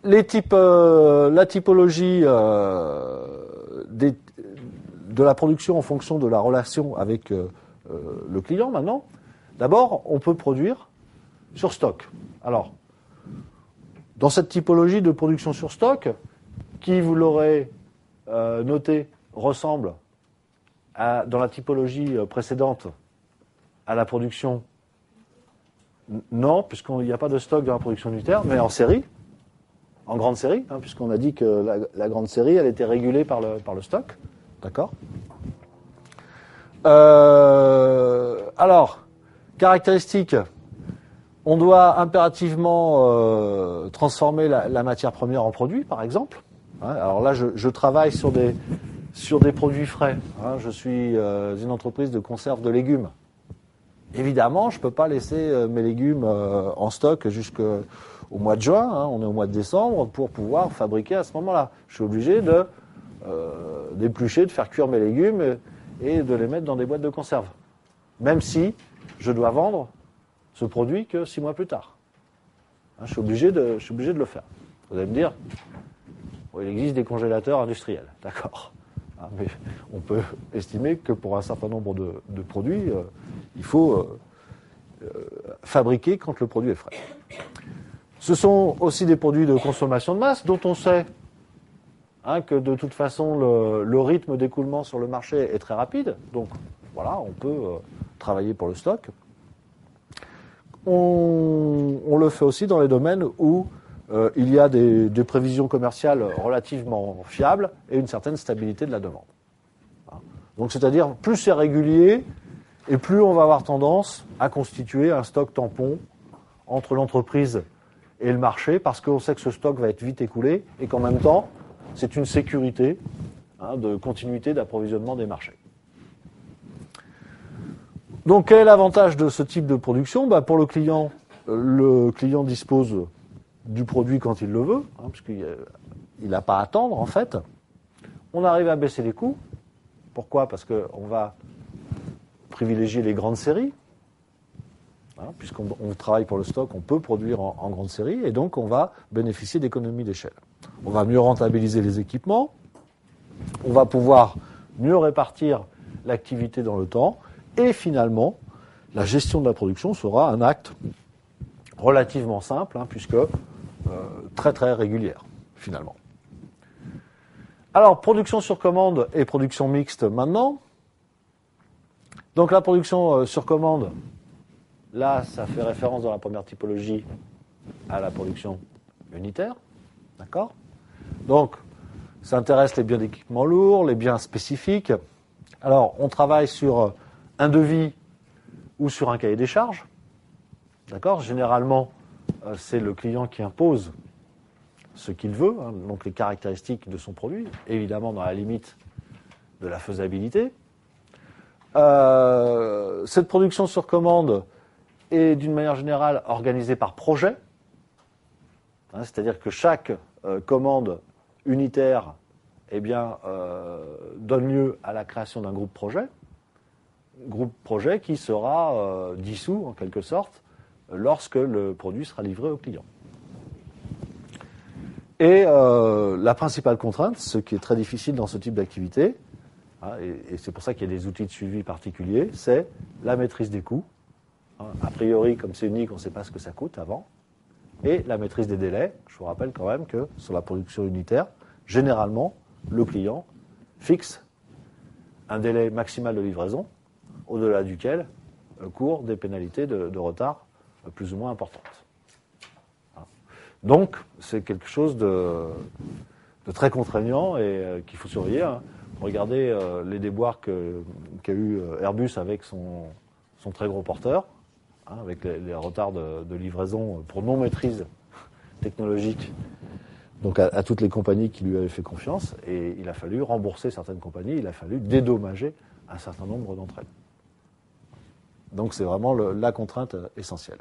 La typologie de la production en fonction de la relation avec le client maintenant. D'abord, on peut produire sur stock. Alors, dans cette typologie de production sur stock, qui, vous l'aurez noté, ressemble dans la typologie précédente à la production. Non, puisqu'il n'y a pas de stock dans la production unitaire, mais en série, en grande série, puisqu'on a dit que la grande série, elle était régulée par le stock. D'accord ? Alors, caractéristiques, on doit impérativement transformer la matière première en produit, par exemple. Alors là, je travaille sur des produits frais. Je suis une entreprise de conserve de légumes. Évidemment, je ne peux pas laisser mes légumes en stock jusqu'au mois de juin. On est au mois de décembre pour pouvoir fabriquer à ce moment-là. Je suis obligé d'éplucher, de faire cuire mes légumes et de les mettre dans des boîtes de conserve. Même si je dois vendre ce produit que 6 mois plus tard. Je suis obligé de le faire. Vous allez me dire, il existe des congélateurs industriels, d'accord. Mais on peut estimer que pour un certain nombre de produits, il faut fabriquer quand le produit est frais. Ce sont aussi des produits de consommation de masse dont on sait que de toute façon le rythme d'écoulement sur le marché est très rapide. Donc voilà, on peut travailler pour le stock. On le fait aussi dans les domaines où il y a des prévisions commerciales relativement fiables et une certaine stabilité de la demande. Donc c'est-à-dire, plus c'est régulier et plus on va avoir tendance à constituer un stock tampon entre l'entreprise et le marché, parce qu'on sait que ce stock va être vite écoulé et qu'en même temps, c'est une sécurité de continuité d'approvisionnement des marchés. Donc quel est l'avantage de ce type de production ? Pour le client dispose du produit quand il le veut, puisqu'il n'a pas à attendre en fait. On arrive à baisser les coûts. Pourquoi ? Parce qu'on va privilégier les grandes séries. Puisqu'on travaille pour le stock, on peut produire en grande série et donc on va bénéficier d'économies d'échelle. On va mieux rentabiliser les équipements, on va pouvoir mieux répartir l'activité dans le temps et finalement, la gestion de la production sera un acte relativement simple, puisque très très régulière finalement. Alors, production sur commande et production mixte maintenant. Donc la production sur commande, là, ça fait référence dans la première typologie à la production unitaire. D'accord ? Donc, ça intéresse les biens d'équipement lourds, les biens spécifiques. Alors, on travaille sur un devis ou sur un cahier des charges. D'accord ? Généralement, c'est le client qui impose ce qu'il veut, donc les caractéristiques de son produit, évidemment dans la limite de la faisabilité. Cette production sur commande est d'une manière générale organisée par projet, c'est-à-dire que chaque commande unitaire donne lieu à la création d'un groupe projet qui sera dissous en quelque sorte lorsque le produit sera livré au client. Et la principale contrainte, ce qui est très difficile dans ce type d'activité, et c'est pour ça qu'il y a des outils de suivi particuliers, c'est la maîtrise des coûts. A priori, comme c'est unique, on ne sait pas ce que ça coûte avant. Et la maîtrise des délais. Je vous rappelle quand même que sur la production unitaire, généralement, le client fixe un délai maximal de livraison, au-delà duquel courent des pénalités de retard plus ou moins importantes. Donc, c'est quelque chose de très contraignant et qu'il faut surveiller. Regardez les déboires qu'a eu Airbus avec son très gros porteur, avec les retards de livraison pour non-maîtrise technologique, donc à toutes les compagnies qui lui avaient fait confiance, et il a fallu rembourser certaines compagnies, il a fallu dédommager un certain nombre d'entre elles. Donc c'est vraiment la contrainte essentielle.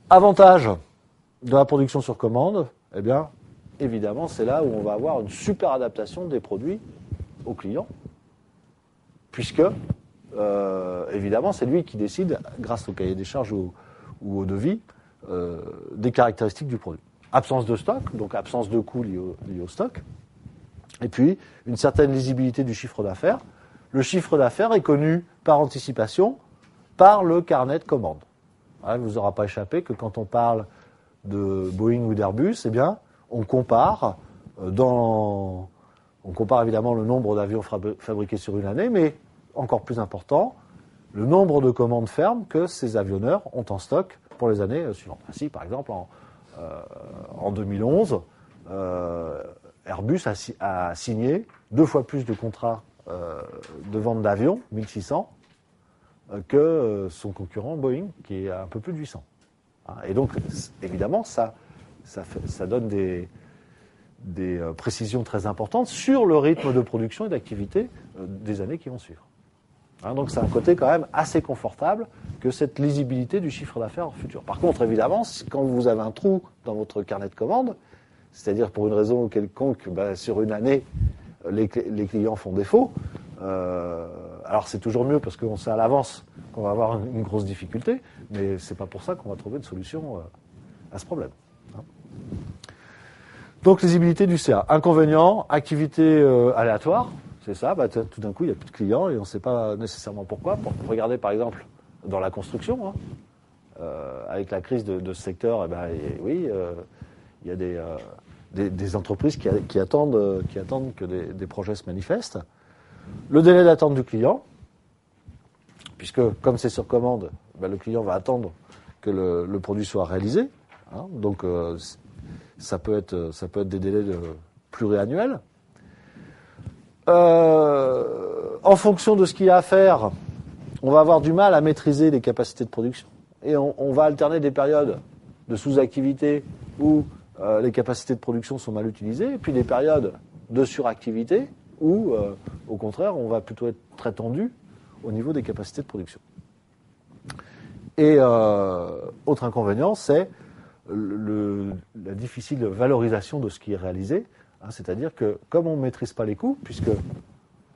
Avantage de la production sur commande, évidemment, c'est là où on va avoir une super adaptation des produits au client, puisque, évidemment, c'est lui qui décide, grâce au cahier des charges ou au devis, des caractéristiques du produit. absence de stock, donc absence de coûts liés au stock, et puis une certaine lisibilité du chiffre d'affaires. Le chiffre d'affaires est connu par anticipation par le carnet de commandes. Il ne vous aura pas échappé que quand on parle de Boeing ou d'Airbus, eh bien, on compare évidemment le nombre d'avions fabriqués sur une année, mais encore plus important, le nombre de commandes fermes que ces avionneurs ont en stock pour les années suivantes. Ainsi, par exemple, en 2011, Airbus a signé 2 fois plus de contrats de vente d'avions, 1600, que son concurrent Boeing, qui est à un peu plus de 800. Et donc, évidemment, ça donne des précisions très importantes sur le rythme de production et d'activité des années qui vont suivre. Donc, c'est un côté quand même assez confortable que cette lisibilité du chiffre d'affaires futur. Par contre, évidemment, quand vous avez un trou dans votre carnet de commandes, c'est-à-dire pour une raison quelconque, sur une année, les clients font défaut, alors c'est toujours mieux parce qu'on sait à l'avance qu'on va avoir une grosse difficulté, mais c'est pas pour ça qu'on va trouver une solution à ce problème. Donc lisibilité du CA. Inconvénient, activité aléatoire, c'est ça, tout d'un coup il n'y a plus de clients et on ne sait pas nécessairement pourquoi. Regardez par exemple dans la construction, avec la crise de ce secteur, il y a des entreprises qui attendent que des projets se manifestent. Le délai d'attente du client, puisque comme c'est sur commande, le client va attendre que le produit soit réalisé. Donc ça peut être des délais pluriannuels. En fonction de ce qu'il y a à faire, on va avoir du mal à maîtriser les capacités de production. Et on va alterner des périodes de sous-activité où les capacités de production sont mal utilisées, et puis des périodes de suractivité où, au contraire, on va plutôt être très tendu au niveau des capacités de production. Et autre inconvénient, c'est la difficile valorisation de ce qui est réalisé, c'est-à-dire que comme on ne maîtrise pas les coûts, puisque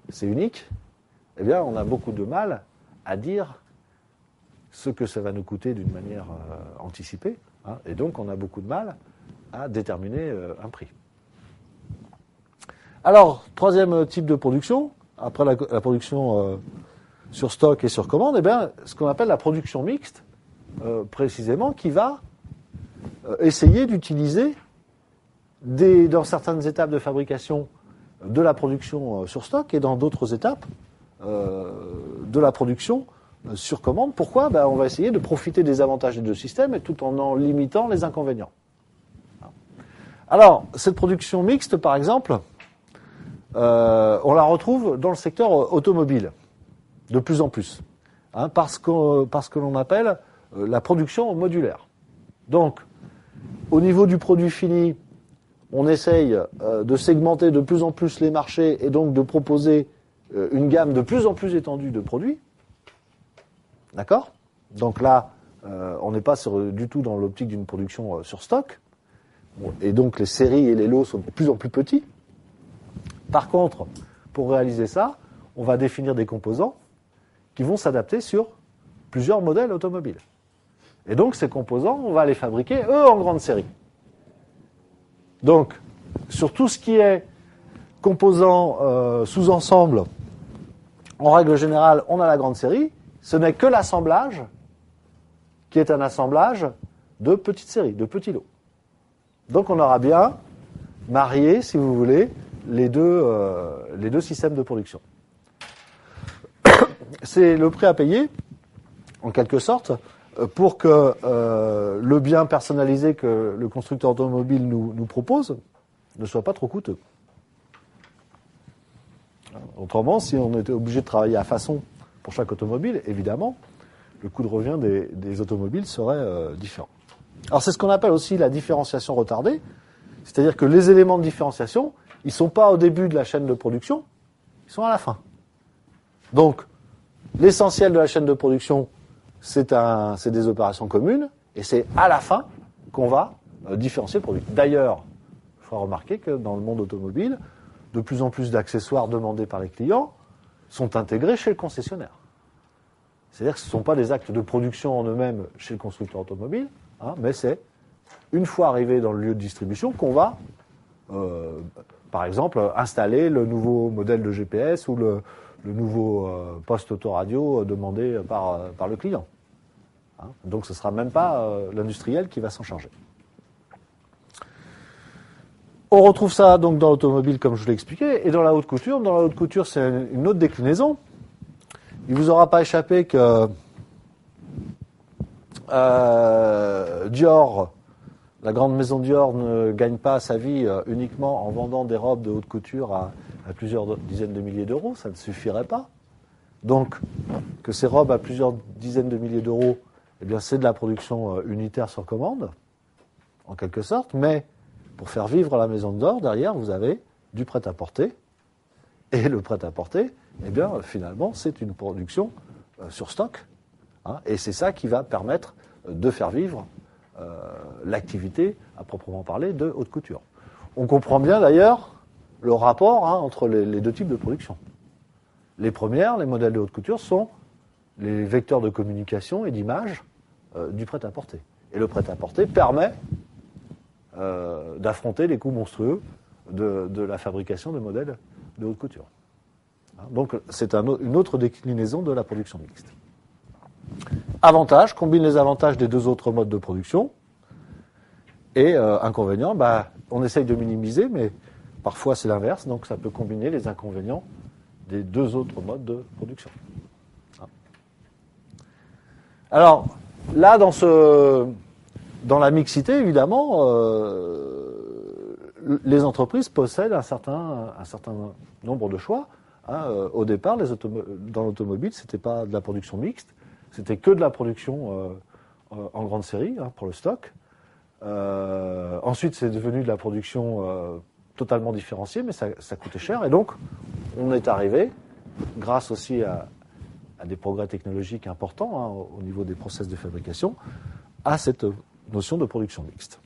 c'est unique, eh bien, on a beaucoup de mal à dire ce que ça va nous coûter d'une manière anticipée, et donc on a beaucoup de mal à déterminer un prix. Alors, troisième type de production, après la production sur stock et sur commande, ce qu'on appelle la production mixte, précisément, qui va essayer d'utiliser dans certaines étapes de fabrication de la production sur stock et dans d'autres étapes de la production sur commande. Pourquoi ? On va essayer de profiter des avantages des deux systèmes et tout en limitant les inconvénients. Alors, cette production mixte, par exemple, on la retrouve dans le secteur automobile, de plus en plus, parce que l'on appelle la production modulaire. Donc, au niveau du produit fini, on essaye de segmenter de plus en plus les marchés et donc de proposer une gamme de plus en plus étendue de produits. D'accord ? Donc là, on n'est pas du tout dans l'optique d'une production sur stock. Et donc les séries et les lots sont de plus en plus petits. Par contre, pour réaliser ça, on va définir des composants qui vont s'adapter sur plusieurs modèles automobiles. Et donc ces composants, on va les fabriquer, eux, en grande série. Donc, sur tout ce qui est composants sous-ensemble, en règle générale, on a la grande série. Ce n'est que l'assemblage qui est un assemblage de petites séries, de petits lots. Donc on aura bien marié, si vous voulez, les deux systèmes de production. C'est le prix à payer, en quelque sorte, pour que le bien personnalisé que le constructeur automobile nous propose ne soit pas trop coûteux. Autrement, si on était obligé de travailler à façon pour chaque automobile, évidemment, le coût de revient des automobiles serait différent. Alors c'est ce qu'on appelle aussi la différenciation retardée, c'est-à-dire que les éléments de différenciation, ils ne sont pas au début de la chaîne de production, ils sont à la fin. Donc, l'essentiel de la chaîne de production, c'est des opérations communes, et c'est à la fin qu'on va différencier le produit. D'ailleurs, il faut remarquer que dans le monde automobile, de plus en plus d'accessoires demandés par les clients sont intégrés chez le concessionnaire. C'est-à-dire que ce ne sont pas des actes de production en eux-mêmes chez le constructeur automobile, mais c'est une fois arrivé dans le lieu de distribution, qu'on va, par exemple, installer le nouveau modèle de GPS ou le nouveau poste autoradio demandé par le client. Hein, donc ce ne sera même pas l'industriel qui va s'en charger. On retrouve ça donc dans l'automobile, comme je vous l'ai expliqué, et dans la haute couture. Dans la haute couture, c'est une autre déclinaison. Il ne vous aura pas échappé que Dior, la grande maison Dior, ne gagne pas sa vie uniquement en vendant des robes de haute couture à plusieurs dizaines de milliers d'euros. Ça ne suffirait pas. Donc, que ces robes à plusieurs dizaines de milliers d'euros, eh bien, c'est de la production unitaire sur commande, en quelque sorte, mais pour faire vivre la maison Dior, derrière, vous avez du prêt-à-porter. Et le prêt-à-porter, eh bien, finalement, c'est une production sur stock. Hein, et c'est ça qui va permettre de faire vivre l'activité, à proprement parler, de haute couture. On comprend bien, d'ailleurs, le rapport entre les deux types de production. Les premières, les modèles de haute couture, sont les vecteurs de communication et d'image du prêt-à-porter. Et le prêt-à-porter permet d'affronter les coûts monstrueux de la fabrication de modèles de haute couture. Donc c'est une autre déclinaison de la production mixte. Avantage, combine les avantages des deux autres modes de production. Et inconvénients, on essaye de minimiser, mais parfois c'est l'inverse, donc ça peut combiner les inconvénients des deux autres modes de production. Alors, là, dans la mixité, évidemment, les entreprises possèdent un certain nombre de choix. Au départ, dans l'automobile, c'était pas de la production mixte, c'était que de la production en grande série, pour le stock. Ensuite, c'est devenu de la production totalement différenciée, mais ça coûtait cher. Et donc, on est arrivé, grâce aussi à des progrès technologiques importants au niveau des process de fabrication, à cette notion de production mixte.